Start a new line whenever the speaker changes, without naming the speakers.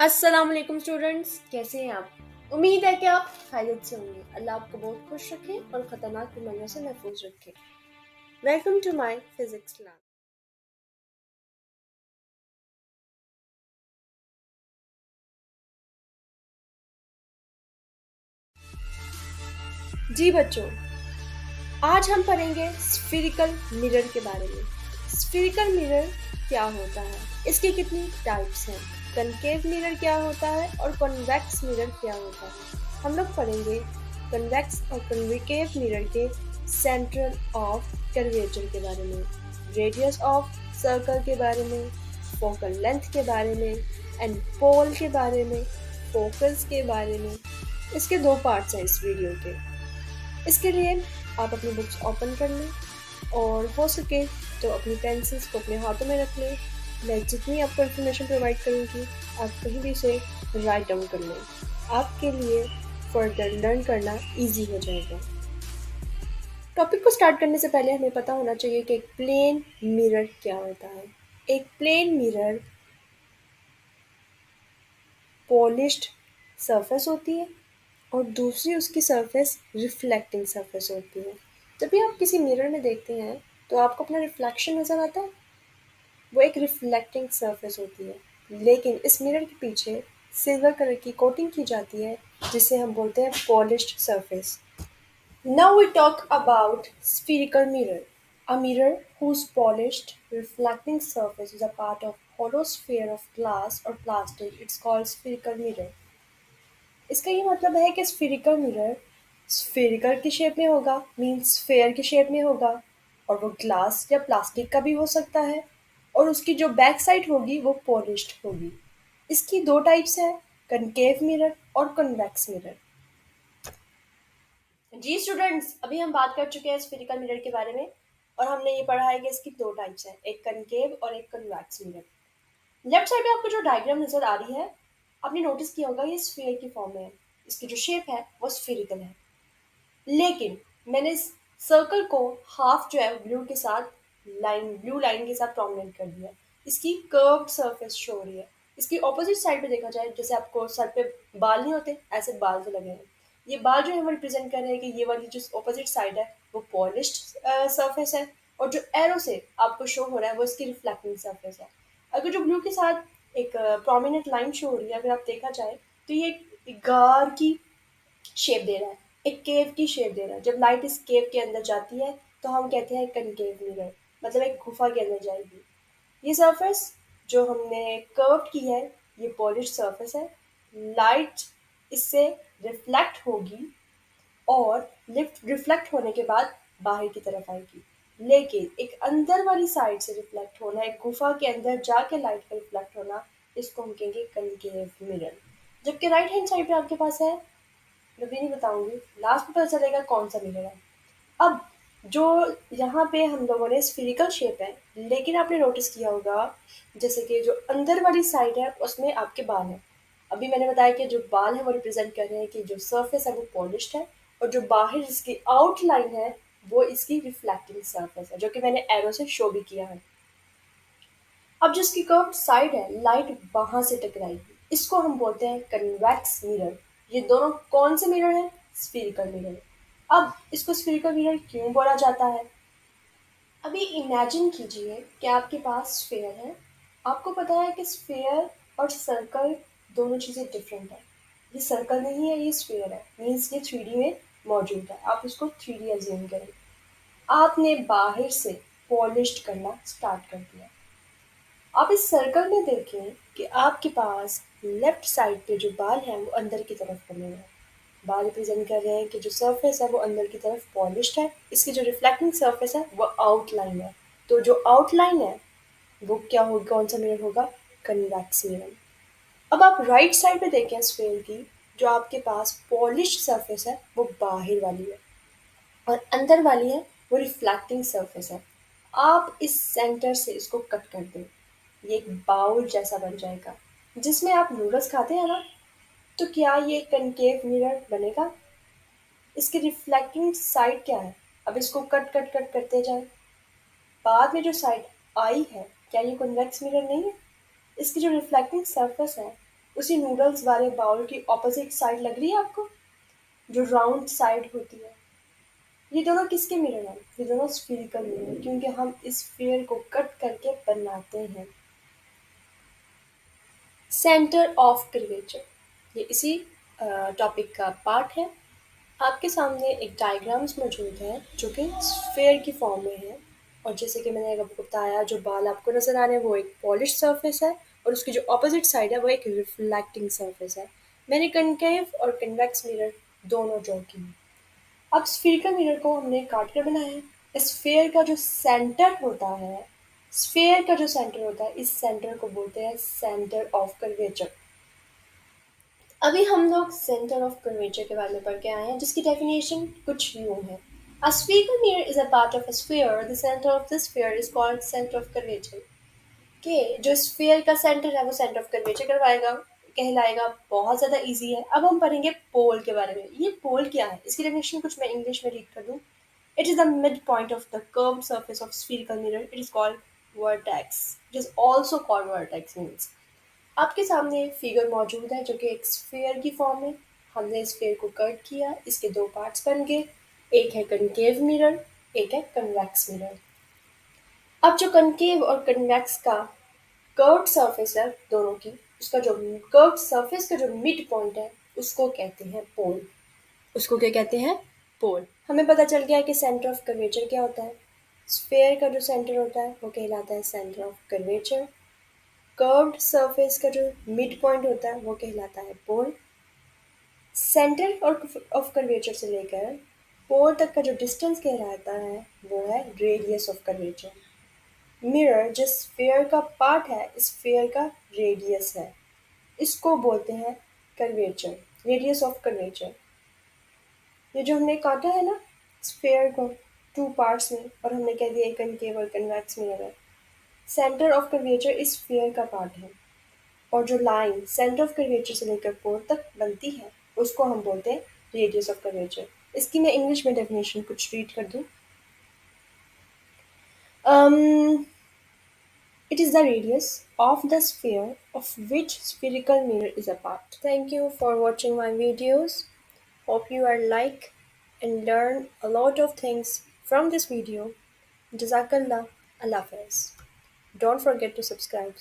अस्सलाम वालेकुम स्टूडेंट्स, कैसे हैं आप? उम्मीद है कि आप खैरियत से होंगे। अल्लाह आपको बहुत खुश रखे और ख़तरनाक बीमारियों से महफूज रखे। Welcome to my physics class. जी बच्चों, आज हम पढ़ेंगे स्फेरिकल मिरर के बारे में। स्फेरिकल मिरर क्या होता है, इसकी कितनी टाइप्स हैं, कनकेव मिरर क्या होता है और कॉन्वेक्स मिरर क्या होता है। हम लोग पढ़ेंगे कन्वेक्स और कन्वेकेव मिरर के सेंट्रल ऑफ कर्वेचर के बारे में, रेडियस ऑफ सर्कल के बारे में, फोकल लेंथ के बारे में, एंड पोल के बारे में, फोकस के बारे में। इसके दो पार्ट्स हैं इस वीडियो के। इसके लिए आप अपनी बुक्स ओपन कर लें और हो सके तो अपनी पेंसिल्स को अपने हाथों में रख लें। मैं जितनी आपको इन्फॉर्मेशन प्रोवाइड करूँगी आप कहीं भी इसे राइट डाउन कर लें। आपके लिए फर्दर लर्न करना इजी हो जाएगा। टॉपिक को स्टार्ट करने से पहले हमें पता होना चाहिए कि एक प्लेन मिरर क्या होता है। एक प्लेन मिरर पॉलिश्ड सरफेस होती है और दूसरी उसकी सरफेस रिफ्लेक्टिंग सरफेस होती है। जब भी आप किसी मिरर में देखते हैं तो आपको अपना रिफ्लेक्शन नज़र आता है, वो एक रिफ्लेक्टिंग सरफेस होती है। लेकिन इस मिरर के पीछे सिल्वर कलर की कोटिंग की जाती है जिसे हम बोलते हैं polished surface. Now we talk about spherical mirror. A mirror whose polished, reflecting surface is a part of hollow sphere of glass or plastic. It's called spherical mirror. इसका ये मतलब है कि स्फेरिकल मिरर स्फेरिकल की shape में होगा, means sphere की shape में होगा, और वो ग्लास या प्लास्टिक का भी हो सकता है, और उसकी जो बैक साइड होगी वो पॉलिश्ड होगी। इसकी दो टाइप्स हैं, कनकेव मिरर और कन्वेक्स मिरर। जी स्टूडेंट्स, अभी हम बात कर चुके हैं स्फेरिकल मिरर के बारे में और हमने ये पढ़ा है कि इसकी दो टाइप्स हैं, एक कनकेव और एक कन्वेक्स मिरर। लेफ्ट साइड पे आपको जो डायग्राम नजर आ रही है, आपने नोटिस किया होगा ये स्फीयर की फॉर्म में है। इसकी जो शेप है वो स्फेरिकल है, लेकिन मैंने इस सर्कल को हाफ जो है ब्लू के साथ ब्लू लाइन के साथ प्रोमिनेंट कर दिया। इसकी कर्व्ड सरफेस शो हो रही है। इसकी ऑपोजिट साइड पे देखा जाए, जैसे आपको सर पे बाल नहीं होते, ऐसे बाल से लगे हैं। ये बाल जो है वो रिप्रेजेंट कर रहे हैं कि ये वाली जो ऑपोजिट साइड है वो पॉलिश्ड सरफेस है, और जो एरो से आपको शो हो रहा है वो इसकी रिफ्लेक्टिंग सरफेस है। अगर जो ब्लू के साथ एक प्रोमिनेंट लाइन शो हो रही है, अगर आप देखा जाए तो ये एक गार की शेप दे रहा है, एक केव की शेप दे रहा है। जब लाइट इस केव के अंदर जाती है तो हम कहते हैं कनकेव मिरर, मतलब एक गुफा के अंदर जाएगी। ये सरफेस जो हमने कर्व की है ये पॉलिश सरफेस है। लाइट इससे रिफ्लेक्ट होगी और लिफ्ट रिफ्लेक्ट होने के बाद बाहर की तरफ आएगी। लेकिन एक अंदर वाली साइड से रिफ्लेक्ट होना, एक गुफा के अंदर जाके लाइट का रिफ्लेक्ट होना, इसको हम कहेंगे कनकेव मिरर। जबकि राइट हैंड साइड पे आपके पास है, मैं भी नहीं बताऊंगी, लास्ट में पता चलेगा कौन सा मिलेगा। अब जो यहाँ पे हम लोगों ने स्फेरिकल शेप है, लेकिन आपने नोटिस किया होगा जैसे कि जो अंदर वाली साइड है उसमें आपके बाल हैं। अभी मैंने बताया कि जो बाल है वो रिप्रेजेंट कर रहे हैं कि जो सरफेस है वो पॉलिश्ड है, और जो बाहर इसकी आउटलाइन है वो इसकी रिफ्लेक्टिंग सरफेस है, जो कि मैंने एरो से शो भी किया है। अब जिसकी कर्व्ड साइड है लाइट वहां से टकराएगी, इसको हम बोलते हैं कन्वेक्स मिरर। ये दोनों कौन से मिरर हैं? Spherical mirror. अब इसको स्फेरिकल मिरर क्यों बोला जाता है? अभी इमेजिन कीजिए कि आपके पास स्फेयर है। आपको पता है कि स्फेयर और सर्कल दोनों चीज़ें डिफरेंट है। ये सर्कल नहीं है, ये स्फेयर है, मीन्स ये 3D में मौजूद है। आप इसको 3D अज्यूम करें। आपने बाहर से पॉलिश्ड करना स्टार्ट कर दिया। आप इस सर्कल में देखें कि आपके पास लेफ्ट साइड पे जो बाल हैं वो अंदर की तरफ बने हुए हैं। बाल रिप्रेजेंट कर रहे हैं कि जो सरफेस है वो अंदर की तरफ पॉलिश्ड है, इसकी जो रिफ्लेक्टिंग सरफेस है वो आउटलाइन है। तो जो आउटलाइन है वो क्या होगा, कौन सा मिरर होगा? Convex mirror. अब आप राइट साइड पे देखें स्फेयर की, जो आपके पास पॉलिश्ड सरफेस है वो बाहर वाली है और अंदर वाली है वो रिफ्लेक्टिंग सरफेस है। आप इस सेंटर से इसको कट कर दें, ये एक बाउल जैसा बन जाएगा जिसमें आप नूडल्स खाते हैं ना। तो क्या ये कनकेव मिरर बनेगा? इसकी रिफ्लेक्टिंग साइड क्या है? अब इसको कट कट कट करते जाए, बाद में जो साइड आई है क्या ये कन्वेक्स मिरर नहीं है? इसकी जो रिफ्लेक्टिंग सरफेस है उसी नूडल्स वाले बाउल की ऑपोजिट साइड लग रही है आपको, जो राउंड साइड होती है। ये दोनों किसके मिरर हैं? ये दोनों स्फीरिकल मिरर हैं, क्योंकि हम इस स्फीयर को कट करके बनाते हैं। सेंटर ऑफ कर्वेचर, ये इसी टॉपिक का पार्ट है। आपके सामने एक डायग्राम्स मौजूद है जो कि स्फेयर की फॉर्म में है। और जैसे कि मैंने आपको बताया, जो बाल आपको नज़र आ रहे हैं वो एक पॉलिश सरफेस है, और उसकी जो ऑपोजिट साइड है वो एक रिफ्लेक्टिंग सरफेस है। मैंने कनकेव और कन्वेक्स मिरर दोनों ड्रॉ किए। अब स्फेरिकल मिरर को हमने काट कर बनाया है। स्फेयर का जो सेंटर होता है, स्फेयर का जो सेंटर होता है, इस सेंटर को बोलते हैं सेंटर ऑफ कर्वेचर। अभी हम लोग सेंटर ऑफ कर्वेचर के बारे में पढ़ के आए हैं, जिसकी डेफिनेशन कुछ यूं है। A spherical mirror is a part of a sphere. The center of the sphere is called center of curvature. कि जो स्फीयर का सेंटर है वो सेंटर ऑफ कर्वेचर करवाएगा, कहलाएगा। बहुत ज़्यादा इजी है। अब हम पढ़ेंगे पोल के बारे में। ये पोल क्या है, इसकी डेफिनेशन कुछ मैं इंग्लिश में रीड कर दूँ। It is the mid point of the curve surface of spherical mirror. It is called vertex. It is also called vertex means. आपके सामने एक फिगर मौजूद है जो कि एक स्फीयर की फॉर्म में। हमने स्फीयर को कट किया, इसके दो पार्ट्स बन गए। एक है कनकेव मिरर, एक है कन्वेक्स मिरर। अब जो कनकेव और कन्वेक्स का कर्व्ड सरफेस है दोनों की, उसका जो कर्व्ड सरफेस का जो मिड पॉइंट है उसको कहते हैं पोल। उसको क्या कहते हैं? पोल। हमें पता चल गया है कि सेंटर ऑफ कर्वेचर क्या होता है। स्फेयर का जो सेंटर होता है वो कहलाता है centre of curvature. Curved surface का जो मिड पॉइंट होता है वो कहलाता है पोल। सेंटर और ऑफ कर्वेचर से लेकर पोल तक का जो डिस्टेंस कहलाता है वो है रेडियस ऑफ कर्वेचर। मिरर जिस स्फेयर का पार्ट है, स्फेयर का रेडियस है, इसको बोलते हैं कर्वेचर, रेडियस ऑफ कर्वेचर। ये जो हमने काटा है ना स्फेयर को टू पार्ट्स में, और हमने कह दिया कनकेव और कन्वेक्स मिरर है, सेंटर ऑफ कर्वेचर इस स्फेयर का पार्ट है। और जो लाइन सेंटर ऑफ कर्वेचर से लेकर पोल तक बनती है उसको हम बोलते हैं रेडियस ऑफ कर्वेचर। इसकी मैं इंग्लिश में डेफिनेशन कुछ रीड कर दूं। um, It is the radius of the sphere of which spherical mirror is a part. Thank you for watching my videos. Hope you are like and learn a lot of things from this video. Jazakallah. Allah Hafiz. Don't forget to subscribe.